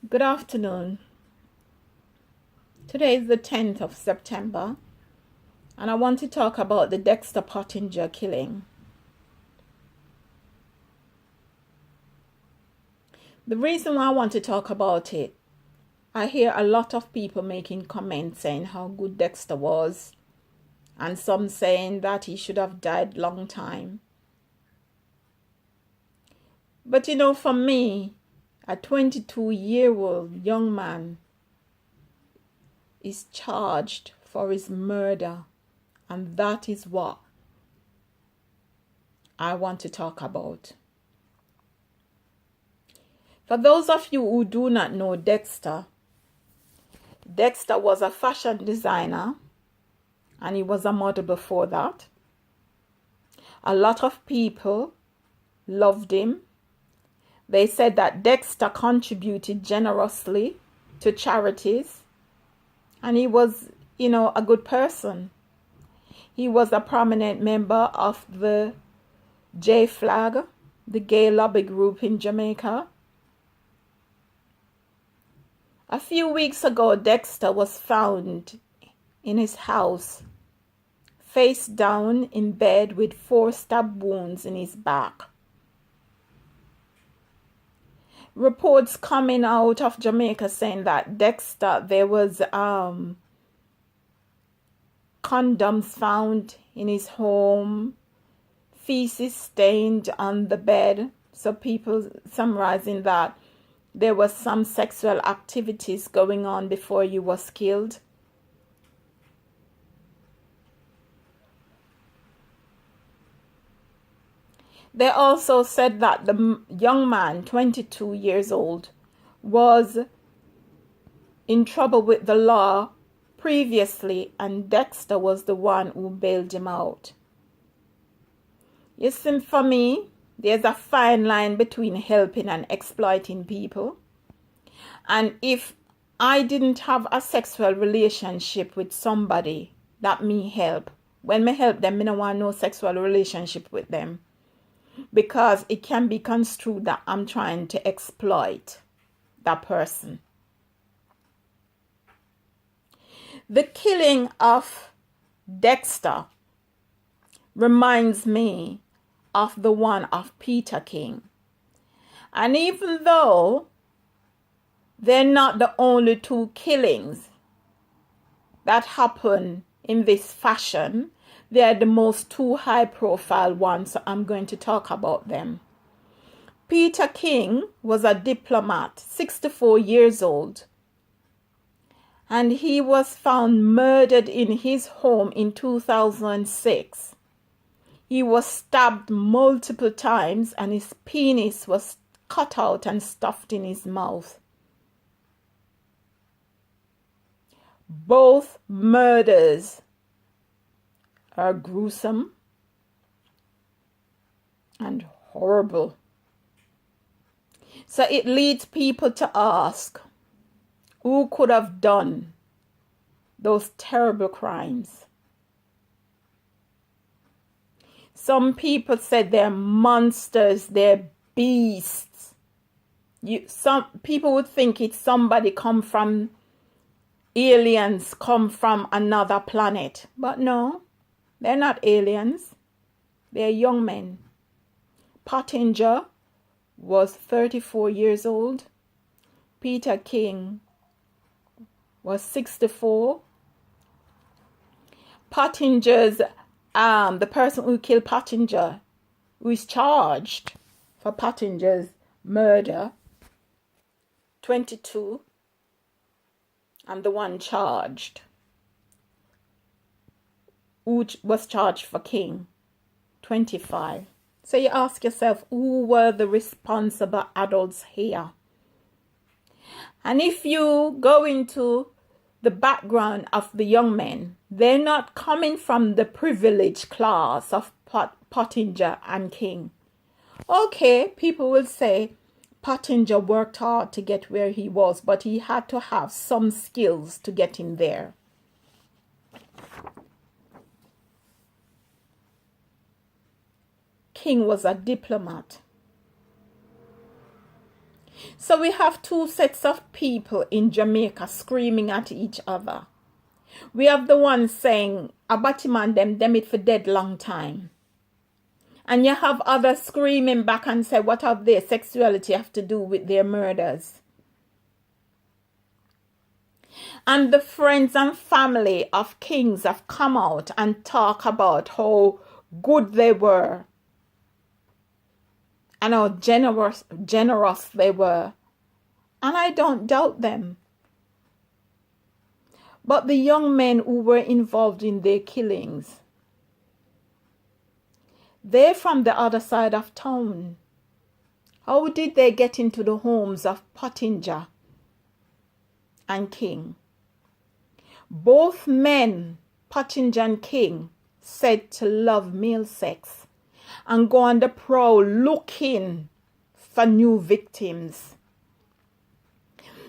Good afternoon. Today is the 10th of September, and I want to talk about the Dexter Pottinger killing. The reason why I want to talk about it, I hear a lot of people making comments saying how good Dexter was, and some saying that he should have died long time. But for me, a 22-year-old young man is charged for his murder, and that is what I want to talk about. For those of you who do not know Dexter was a fashion designer, and he was a model before that. A lot of people loved him. They said that Dexter contributed generously to charities, and he was, a good person. He was a prominent member of the J Flag, the gay lobby group in Jamaica. A few weeks ago, Dexter was found in his house, face down in bed with 4 stab wounds in his back. Reports coming out of Jamaica saying that Dexter, there was condoms found in his home, feces stained on the bed. So people summarizing that there was some sexual activities going on before he was killed. They also said that the young man, 22 years old, was in trouble with the law previously, and Dexter was the one who bailed him out. You see, for me, there's a fine line between helping and exploiting people. And if I didn't have a sexual relationship with somebody that me help, when me help them, me don't want no sexual relationship with them, because it can be construed that I'm trying to exploit that person. The killing of Dexter reminds me of the one of Peter King. And even though they're not the only 2 killings that happen in this fashion, they're the most 2 high-profile ones, so I'm going to talk about them. Peter King was a diplomat, 64 years old, and he was found murdered in his home in 2006. He was stabbed multiple times, and his penis was cut out and stuffed in his mouth. Both murders are gruesome and horrible. So it leads people to ask, who could have done those terrible crimes? Some people said they're monsters, they're beasts. Some people would think it's somebody come from aliens, come from another planet. But no, they're not aliens. They're young men. Pottinger was 34 years old. Peter King was 64. Pottinger's, the person who killed Pottinger, who is charged for Pottinger's murder, 22. And the one charged, who was charged for King, 25. So you ask yourself, who were the responsible adults here? And if you go into the background of the young men, they're not coming from the privileged class of Pottinger and King. Okay, people will say Pottinger worked hard to get where he was, but he had to have some skills to get him there. King was a diplomat. So we have two sets of people in Jamaica screaming at each other. We have the ones saying, "Abati man them it for dead long time." And you have others screaming back and say, what have their sexuality have to do with their murders? And the friends and family of kings have come out and talk about how good they were and how generous they were. And I don't doubt them. But the young men who were involved in their killings, they're from the other side of town. How did they get into the homes of Pottinger and King? Both men, Pottinger and King, said to love male sex and go on the prowl looking for new victims.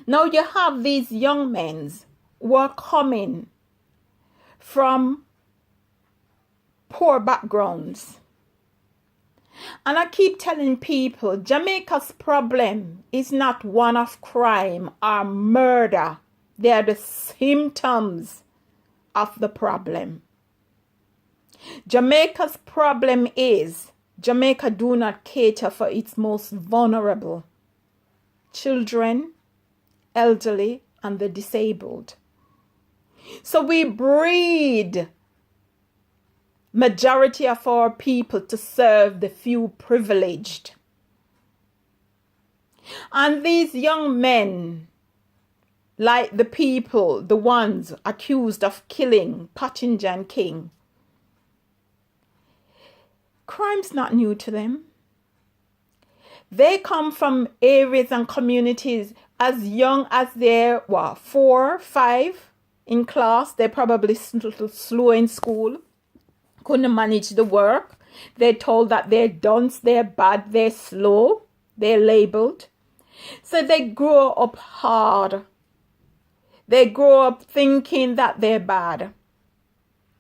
Now you have these young men who are coming from poor backgrounds. And I keep telling people, Jamaica's problem is not one of crime or murder. They are the symptoms of the problem. Jamaica's problem is Jamaica do not cater for its most vulnerable: children, elderly, and the disabled. So we breed majority of our people to serve the few privileged. And these young men, like the people, the ones accused of killing Pottinger and King, crime's not new to them. They come from areas and communities as young as they're 4, 5 in class. They're probably slow in school, couldn't manage the work. They're told that they're dunce, they're bad, they're slow, they're labeled. So they grow up hard. They grow up thinking that they're bad.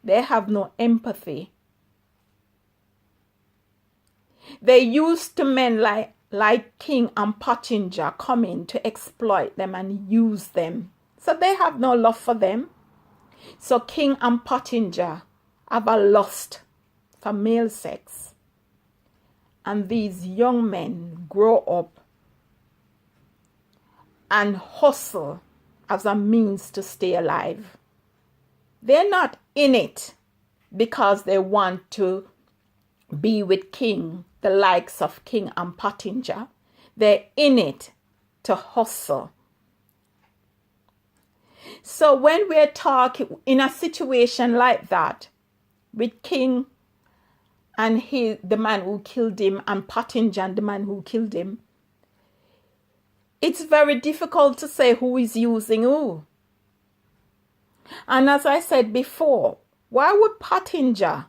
They have no empathy. They used to men like King and Pottinger coming to exploit them and use them. So they have no love for them. So King and Pottinger have a lust for male sex. And these young men grow up and hustle as a means to stay alive. They're not in it because they want to be with King, the likes of King and Pottinger. They're in it to hustle. So when we're talking in a situation like that, with King and the man who killed him, and Pottinger and the man who killed him, it's very difficult to say who is using who. And as I said before, why would Pottinger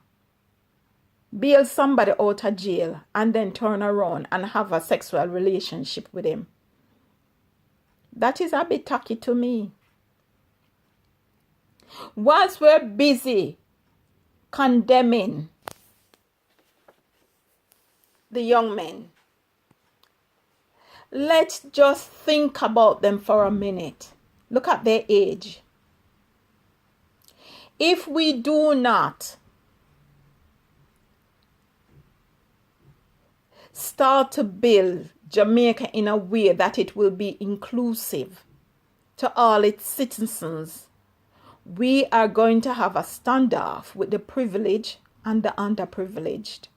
bail somebody out of jail and then turn around and have a sexual relationship with him? That is a bit tacky to me. Whilst we're busy condemning the young men, let's just think about them for a minute. Look at their age. If we do not start to build Jamaica in a way that it will be inclusive to all its citizens, we are going to have a standoff with the privileged and the underprivileged.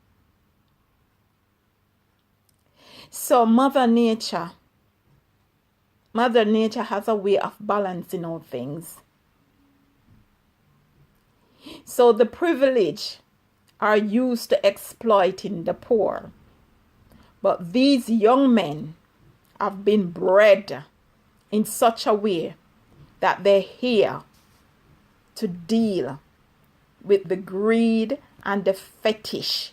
So Mother Nature has a way of balancing all things. So the privileged are used to exploiting the poor. But these young men have been bred in such a way that they're here to deal with the greed and the fetish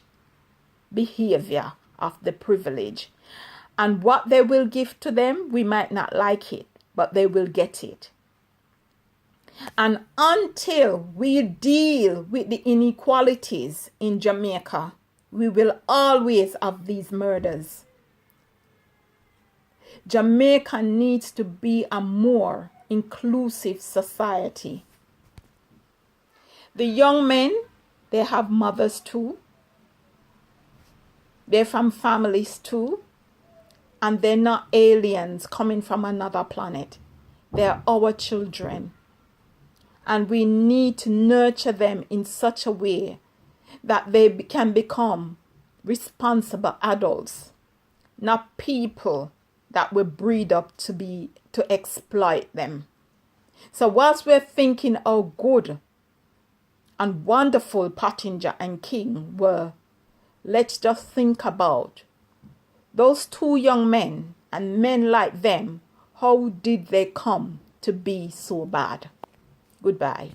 behavior of the privileged. And what they will give to them, we might not like it, but they will get it. And until we deal with the inequalities in Jamaica, we will always have these murders. Jamaica needs to be a more inclusive society. The young men, they have mothers too. They're from families too. And they're not aliens coming from another planet. They're our children. And we need to nurture them in such a way that they can become responsible adults, not people that were breed up to exploit them. So whilst we're thinking how good and wonderful Pottinger and King were, let's just think about those two young men and men like them. How did they come to be so bad? Goodbye.